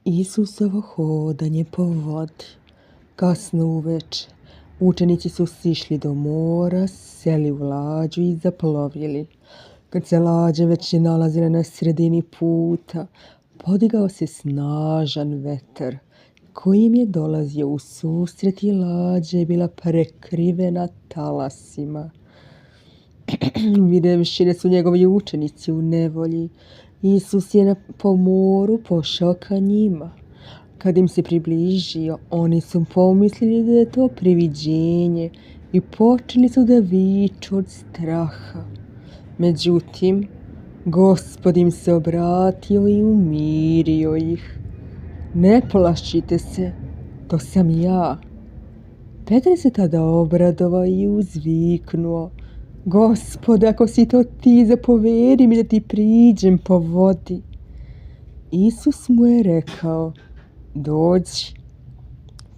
Isusovo hodanje po vodi. Kasno uveče, učenici su sišli do mora, seli u lađu i zaplovili. Kad se lađa već je nalazila na sredini puta, podigao se snažan vetar, koji im je dolazio u susret i lađa je bila prekrivena talasima. Videvši da su njegovi učenici u nevolji, Isus je po moru pošao ka njima. Kad im se približio, oni su pomislili da je to priviđenje i počeli su da viču od straha. Međutim, Gospod im se obratio i umirio ih. Ne plašite se, to sam ja. Petar se tada obradovao i uzviknuo: Gospode, ako si to ti, zapovedi mi da ti priđem po vodi. Isus mu je rekao: dođi.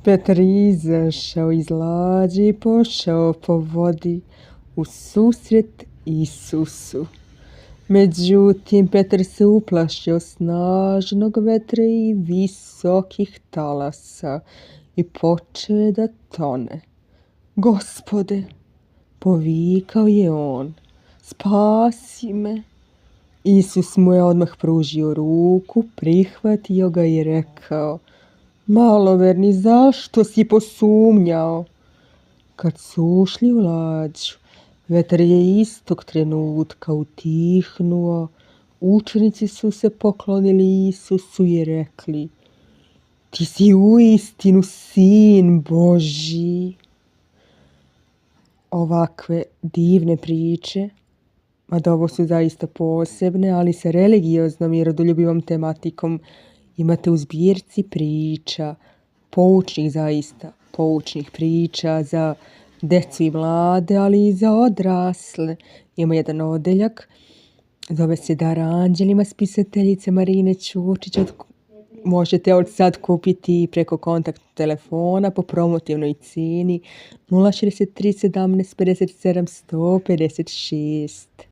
Petar izašao iz lađe i pošao po vodi u susret Isusu. Međutim, Petar se uplašio snažnog vetra i visokih talasa i počeo je da tone. Gospode, povikao je on, spasi me. Isus mu je odmah pružio ruku, prihvatio ga i rekao: maloverni, zašto si posumnjao? Kad su ušli u lađu, vetar je istog trenutka utihnuo. Učenici su se poklonili Isusu i rekli: ti si uistinu Sin Božji. Ovakve divne priče, mada ovo su zaista posebne, ali sa religioznom i rodoljubivom tematikom, imate u zbirci priča, poučnih priča za decu i mlade, ali i za odrasle. Ima jedan odeljak, zove se Dar anđelima, spisateljice Marine Ćurčić. Možete od sad kupiti preko kontakt telefona po promotivnoj cijeni 063 17 57 156.